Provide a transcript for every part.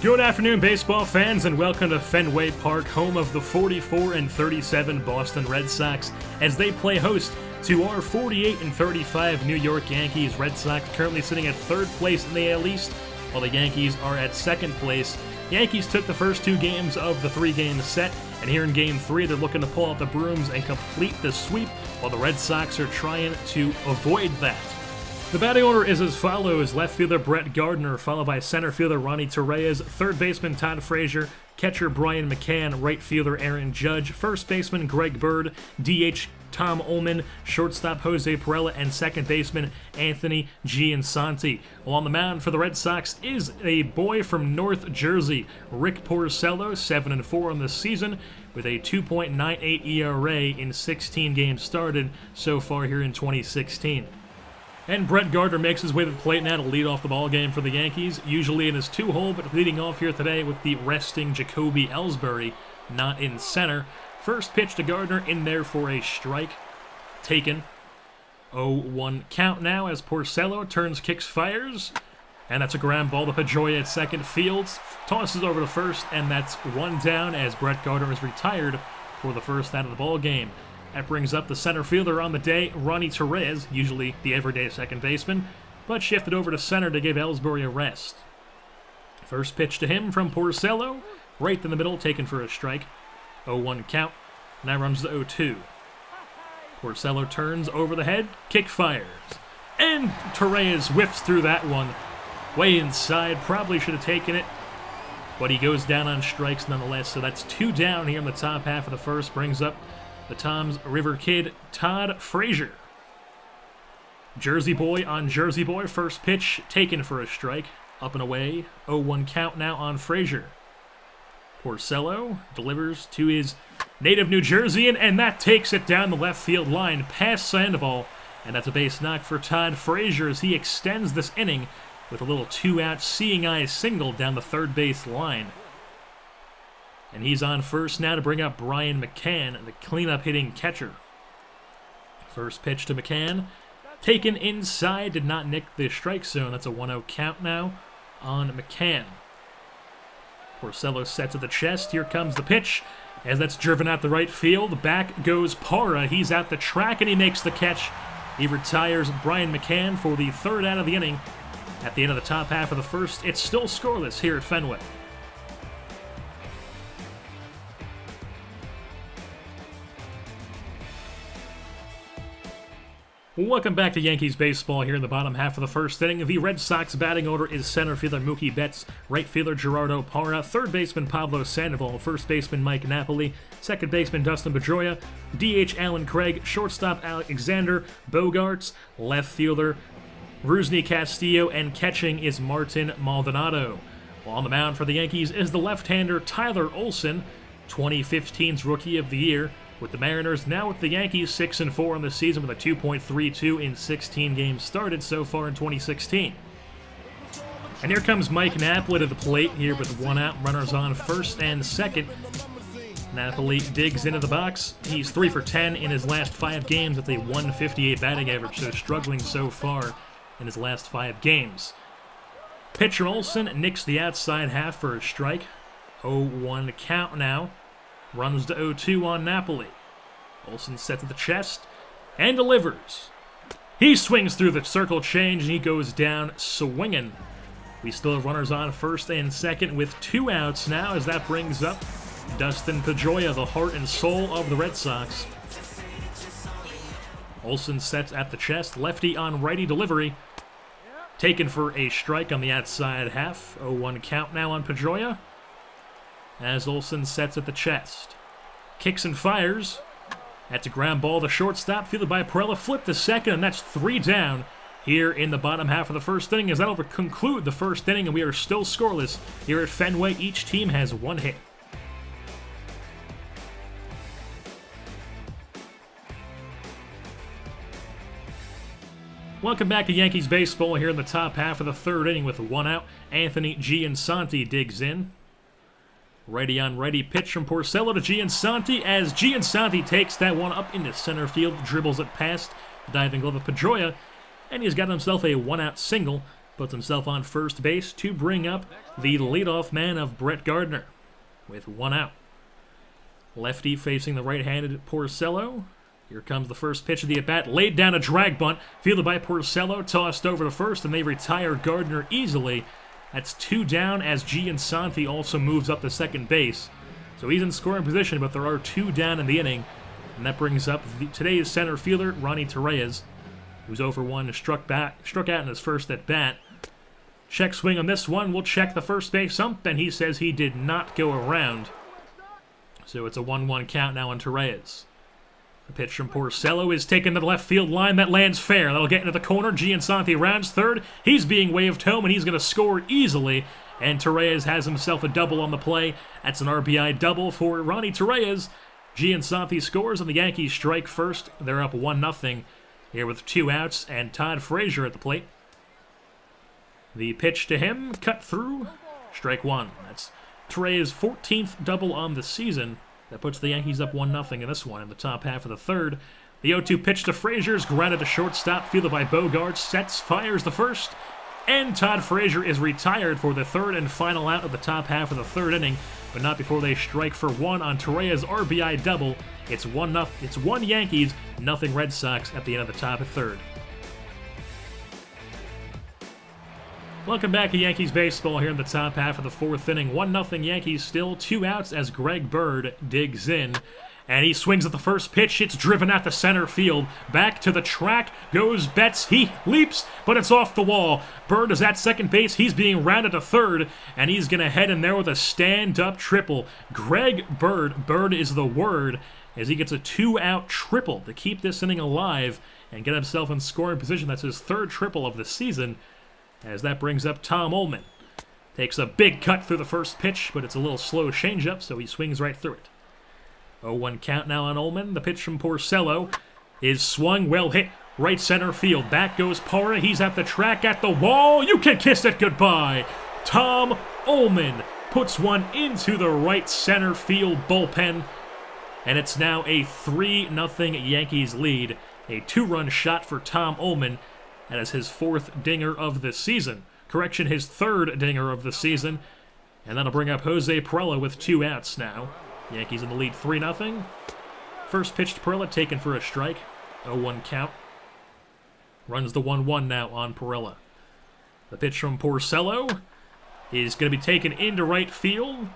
Good afternoon, baseball fans, and welcome to Fenway Park, home of the 44-37 Boston Red Sox, as they play host to our 48-35 New York Yankees. Red Sox currently sitting at third place in the AL East, while the Yankees are at second place. Yankees took the first two games of the three-game set, and here in Game 3, they're looking to pull out the brooms and complete the sweep, while the Red Sox are trying to avoid that. The batting order is as follows: left fielder Brett Gardner, followed by center fielder Ronnie Torreyes, third baseman Todd Frazier, catcher Brian McCann, right fielder Aaron Judge, first baseman Greg Bird, DH Tom Ullman, shortstop Jose Perella, and second baseman Anthony Giansanti. Well, on the mound for the Red Sox is a boy from North Jersey, Rick Porcello, 7-4 on the season, with a 2.98 ERA in 16 games started so far here in 2016. And Brett Gardner makes his way to the plate now to lead off the ball game for the Yankees, usually in his two-hole, but leading off here today with the resting Jacoby Ellsbury, not in center. First pitch to Gardner, in there for a strike. Taken. 0-1 count now as Porcello turns, kicks, fires. And that's a ground ball to Pedroia at second field. Tosses over to first, and that's one down as Brett Gardner is retired for the first out of the ball game. That brings up the center fielder on the day, Ronnie Torreyes, usually the everyday second baseman, but shifted over to center to give Ellsbury a rest. First pitch to him from Porcello, right in the middle, taken for a strike. 0-1 count. Now runs to 0-2. Porcello turns over the head, kick fires. And Torreyes whips through that one. Way inside, probably should have taken it, but he goes down on strikes nonetheless, so that's two down here in the top half of the first. Brings up the Tom's River kid, Todd Frazier. Jersey boy on Jersey boy, first pitch taken for a strike. Up and away, 0-1 count now on Frazier. Porcello delivers to his native New Jerseyan, and that takes it down the left field line past Sandoval. And that's a base knock for Todd Frazier as he extends this inning with a little two-out seeing-eye single down the third base line. And he's on first now to bring up Brian McCann, the cleanup hitting catcher. First pitch to McCann, taken inside, did not nick the strike zone. That's a 1-0 count now on McCann. Porcello sets at the chest. Here comes the pitch, as that's driven out the right field. Back goes Parra. He's at the track, and he makes the catch. He retires Brian McCann for the third out of the inning. At the end of the top half of the first, it's still scoreless here at Fenway. Welcome back to Yankees baseball here in the bottom half of the first inning. The Red Sox batting order is center fielder Mookie Betts, right fielder Gerardo Parra, third baseman Pablo Sandoval, first baseman Mike Napoli, second baseman Dustin Pedroia, DH Alan Craig, shortstop Alexander Bogaerts, left fielder Rusney Castillo, and catching is Martin Maldonado. While on the mound for the Yankees is the left-hander Tyler Olson, 2015's Rookie of the Year, with the Mariners now with the Yankees 6-4 on the season with a 2.32 in 16 games started so far in 2016. And here comes Mike Napoli to the plate here with one out, runners on first and second. Napoli digs into the box. He's 3 for 10 in his last 5 games with a 158 batting average, so struggling so far in his last 5 games. Pitcher Olson nicks the outside half for a strike. 0-1 count now. Runs to 0-2 on Napoli. Olson set to the chest and delivers. He swings through the circle change and he goes down swinging. We still have runners on first and second with 2 outs now, as that brings up Dustin Pedroia, the heart and soul of the Red Sox. Olson sets at the chest, lefty on righty delivery. Taken for a strike on the outside half. 0-1 count now on Pedroia, as Olson sets at the chest. Kicks and fires. That's a ground ball to shortstop, fielded by Perella, flip to second, and that's 3 down here in the bottom half of the first inning, as that'll conclude the first inning, and we are still scoreless here at Fenway. Each team has 1 hit. Welcome back to Yankees baseball here in the top half of the third inning with 1 out. Anthony Giansanti digs in. Righty on righty pitch from Porcello to Giansanti, as Giansanti takes that one up into center field, dribbles it past the diving glove of Pedroia, and he's got himself a 1-out single puts himself on first base to bring up the leadoff man of Brett Gardner with 1 out. Lefty facing the right-handed Porcello. Here comes the first pitch of the at-bat, laid down a drag bunt, fielded by Porcello, tossed over to first, and they retire Gardner easily. That's 2 down as Giansanti also moves up to second base. So he's in scoring position, but there are 2 down in the inning. And that brings up today's center fielder, Ronnie Torreyes, who's over 1 and struck out in his first at-bat. Check swing on this one. We'll check the first base ump, and he says he did not go around. So it's a 1-1 count now on Torreyes. The pitch from Porcello is taken to the left field line. That lands fair. That'll get into the corner. Giansanti rounds third. He's being waved home, and he's going to score easily. And Torreyes has himself a double on the play. That's an RBI double for Ronnie Torreyes. Giansanti scores, and the Yankees strike first. They're up 1-0 here with 2 outs, and Todd Frazier at the plate. The pitch to him, cut through, strike 1. That's Torreyes' 14th double on the season. That puts the Yankees up 1-0 in this one in the top half of the third. The 0-2 pitch to Frazier is grounded to shortstop, fielded by Bogaerts, sets, fires the first, and Todd Frazier is retired for the third and final out of the top half of the third inning, but not before they strike for 1 on Torreyes' RBI double. It's 1 Yankees, nothing Red Sox at the end of the top of third. Welcome back to Yankees baseball here in the top half of the fourth inning. 1-0 Yankees still, 2 outs as Greg Bird digs in. And he swings at the first pitch. It's driven out to center field. Back to the track goes Betts. He leaps, but it's off the wall. Bird is at second base. He's being rounded to third, and he's going to head in there with a stand-up triple. Greg Bird, Bird is the word, as he gets a 2-out triple to keep this inning alive and get himself in scoring position. That's his 3rd triple of the season, as that brings up Tom Ullman. Takes a big cut through the first pitch, but it's a little slow changeup, so he swings right through it. 0-1 count now on Ullman. The pitch from Porcello is swung, well hit, right center field. Back goes Parra. He's at the track, at the wall. You can kiss it goodbye. Tom Ullman puts one into the right center field bullpen, and it's now a 3-0 Yankees lead. A 2-run shot for Tom Ullman. That is his 4th dinger of the season. Correction, his 3rd dinger of the season. And that'll bring up Jose Pirela with 2 outs now. Yankees in the lead 3-0. First pitch to Pirela, taken for a strike. 0-1 count. Runs the 1-1 now on Pirela. The pitch from Porcello is going to be taken into right field.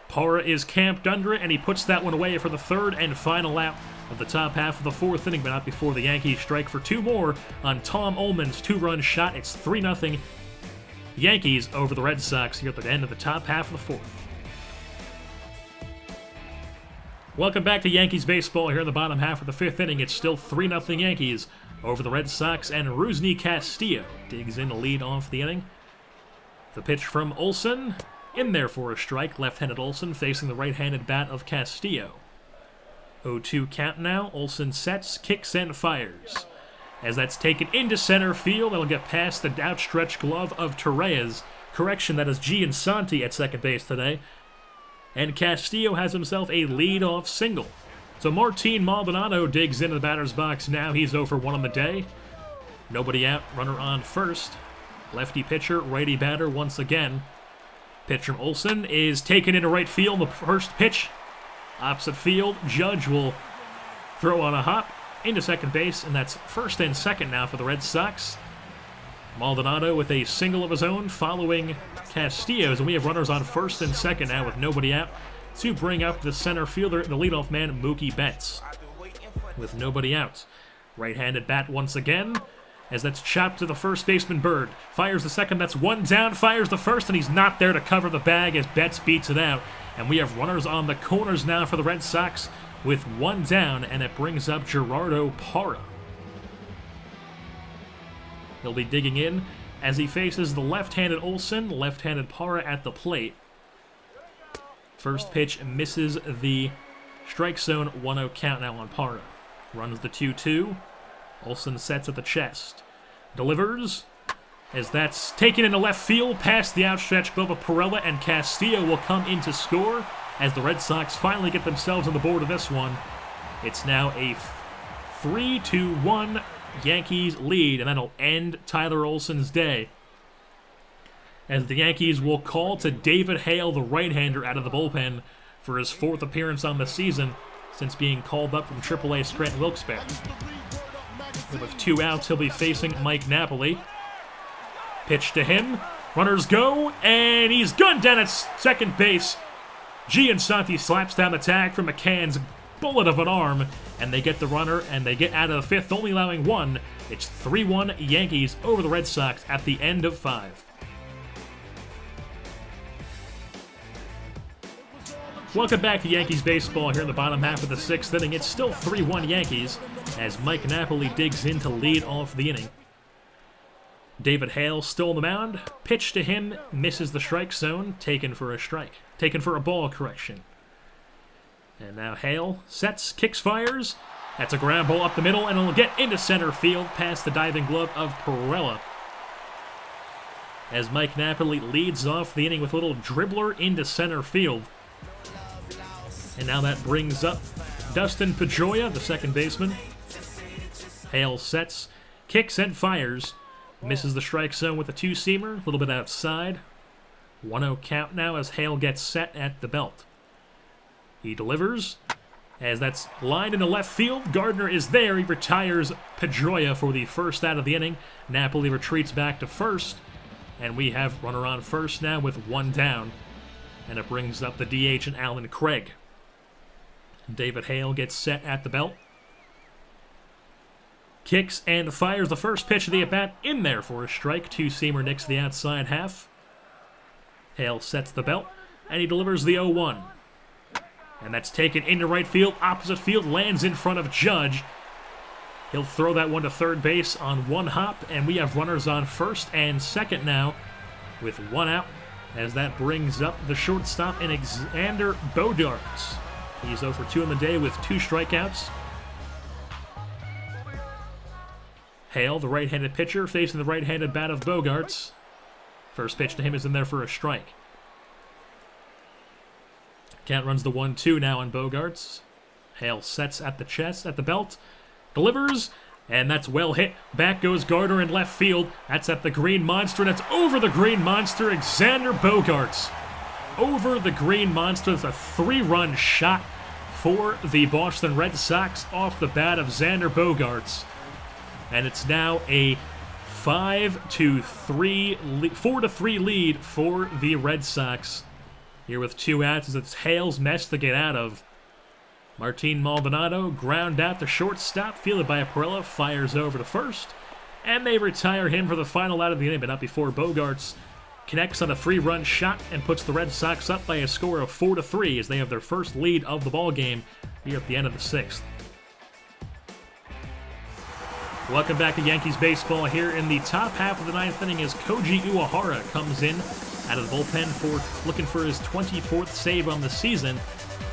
Parra is camped under it, and he puts that one away for the 3rd and final out of the top half of the 4th inning, but not before the Yankees strike for 2 more on Tom Ullman's 2-run shot. It's 3-0 Yankees over the Red Sox here at the end of the top half of the 4th. Welcome back to Yankees baseball here in the bottom half of the 5th inning. It's still 3-0 Yankees over the Red Sox, and Rusney Castillo digs in to lead off the inning. The pitch from Olsen, in there for a strike. Left-handed Olsen facing the right-handed bat of Castillo. 0-2 count now. Olsen sets, kicks, and fires. As that's taken into center field, that'll get past the outstretched glove of Torreyes. Correction, that is Giansanti at second base today. And Castillo has himself a lead-off single. So Martin Maldonado digs into the batter's box now. He's 0-for-1 on the day. Nobody out, runner on first. Lefty pitcher, righty batter once again. Pitch from Olsen is taken into right field. The first pitch, opposite field. Judge will throw on a hop into second base, and that's first and second now for the Red Sox. Maldonado with a single of his own following Castillo's, and we have runners on first and second now with nobody out to bring up the center fielder, the leadoff man, Mookie Betts. With nobody out. Right-handed bat once again, as that's chopped to the first baseman, Bird. Fires the second, that's 1 down, fires the first, and he's not there to cover the bag as Betts beats it out. And we have runners on the corners now for the Red Sox with 1 down, and it brings up Gerardo Parra. He'll be digging in as he faces the left-handed Olsen, left-handed Parra at the plate. First pitch misses the strike zone, 1-0 count now on Parra. Runs the 2-2. Olsen sets at the chest. Delivers, as that's taken into left field past the outstretched glove of Pirela, and Castillo will come in to score as the Red Sox finally get themselves on the board of this one. It's now a 3-1 Yankees lead, and that'll end Tyler Olsen's day. as the Yankees will call to David Hale, the right-hander, out of the bullpen for his 4th appearance on the season since being called up from AAA Scranton Wilkes-Barre. With 2 outs, he'll be facing Mike Napoli. Pitch to him. Runners go, and he's gunned down at second base. Giansanti slaps down the tag from McCann's bullet of an arm, and they get the runner, and they get out of the 5th, only allowing 1. It's 3-1 Yankees over the Red Sox at the end of 5. Welcome back to Yankees baseball here in the bottom half of the 6th inning. It's still 3-1 Yankees as Mike Napoli digs in to lead off the inning. David Hale still on the mound. Pitch to him, misses the strike zone, taken for a strike. Taken for a ball, correction. And now Hale sets, kicks, fires. That's a ground ball up the middle, and it'll get into center field past the diving glove of Perella. As Mike Napoli leads off the inning with a little dribbler into center field. And now that brings up Dustin Pedroia, the second baseman. Hale sets, kicks, and fires. Misses the strike zone with a 2-seamer, a little bit outside. 1-0 count now as Hale gets set at the belt. He delivers, as that's lined into left field. Gardner is there. He retires Pedroia for the first out of the inning. Napoli retreats back to first, and we have runner on first now with 1 down. And it brings up the DH and Alan Craig. David Hale gets set at the belt. Kicks and fires the first pitch of the at-bat in there for a strike. 2-seamer nicks the outside half. Hale sets the belt, and he delivers the 0-1. And that's taken into right field. Opposite field, lands in front of Judge. He'll throw that one to third base on 1 hop, and we have runners on first and second now with 1 out, as that brings up the shortstop, Alexander Bogaerts. He's 0 for 2 in the day with 2 strikeouts. Hale, the right-handed pitcher, facing the right-handed bat of Bogaerts. First pitch to him is in there for a strike. Count runs the 1-2 now on Bogaerts. Hale sets at the chest, at the belt, delivers, and that's well hit. Back goes Gardner in left field. That's at the Green Monster, and it's over the Green Monster. Alexander Bogaerts over the Green Monster. It's a 3-run shot for the Boston Red Sox off the bat of Xander Bogaerts. And it's now a 4-3 lead for the Red Sox. Here with 2 outs as it's Hale's mess to get out of. Martin Maldonado ground out to shortstop, fielded by Perella, fires over to first. And they retire him for the final out of the inning, but not before Bogaerts connects on a 3-run shot and puts the Red Sox up by a score of 4-3 as they have their first lead of the ballgame here at the end of the 6th. Welcome back to Yankees baseball here in the top half of the 9th inning as Koji Uehara comes in out of the bullpen for looking for his 24th save on the season.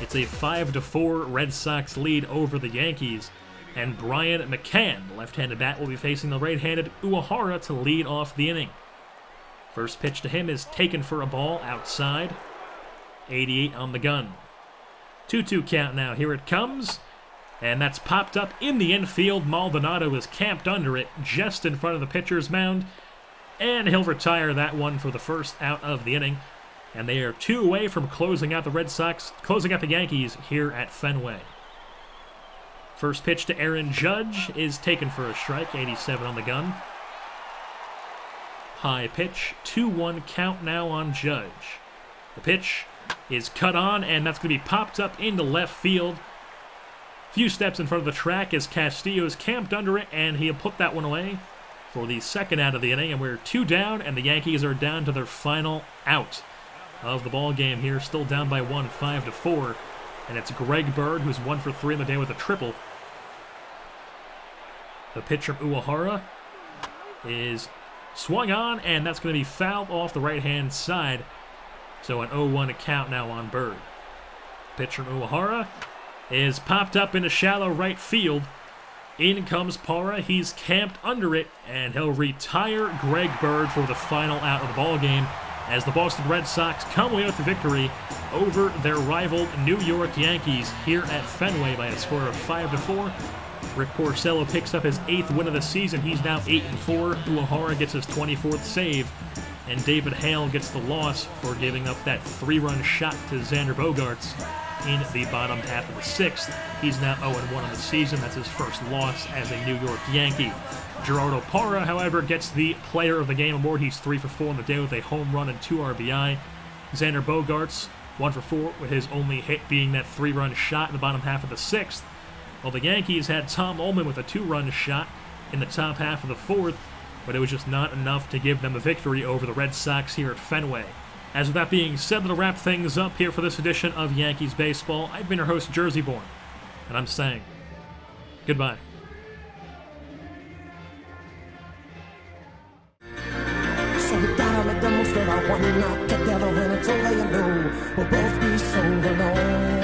It's a 5-4 Red Sox lead over the Yankees. And Brian McCann, the left-handed bat, will be facing the right-handed Uehara to lead off the inning. First pitch to him is taken for a ball outside. 88 on the gun. 2-2 count now. Here it comes. And that's popped up in the infield. Maldonado is camped under it just in front of the pitcher's mound. And he'll retire that one for the first out of the inning. And they are 2 away from closing out the Red Sox, closing out the Yankees here at Fenway. First pitch to Aaron Judge is taken for a strike. 87 on the gun. High pitch. 2-1 count now on Judge. The pitch is cut on, and that's going to be popped up into left field. Few steps in front of the track as Castillo is camped under it, and he'll put that one away for the second out of the inning. And we're 2 down, and the Yankees are down to their final out of the ball game here. Still down by 1, 5-4. And it's Greg Bird, who's 1 for 3 in the day with a triple. The pitch from Uehara is swung on, and that's going to be fouled off the right-hand side. So an 0-1 count now on Bird. Pitch from Uehara is popped up into shallow right field. In comes Parra. He's camped under it, and he'll retire Greg Bird for the final out of the ball game as the Boston Red Sox come away with the victory over their rival New York Yankees here at Fenway by a score of 5-4. Rick Porcello picks up his 8th win of the season. He's now 8-4. Uehara gets his 24th save and David Hale gets the loss for giving up that 3-run shot to Xander Bogaerts in the bottom half of the 6th. He's now 0-1 on the season. That's his first loss as a New York Yankee. Gerardo Parra, however, gets the Player of the Game award. He's 3 for 4 on the day with a home run and 2 RBI. Xander Bogaerts, 1 for 4, with his only hit being that 3-run shot in the bottom half of the 6th. While the Yankees had Tom Ullman with a 2-run shot in the top half of the 4th, but it was just not enough to give them a victory over the Red Sox here at Fenway. As with that being said, that'll wrap things up here for this edition of Yankees Baseball. I've been your host, JerseyBorn, and I'm saying goodbye. So we gotta make the most of our one night together when it's over, you know we'll both be so alone.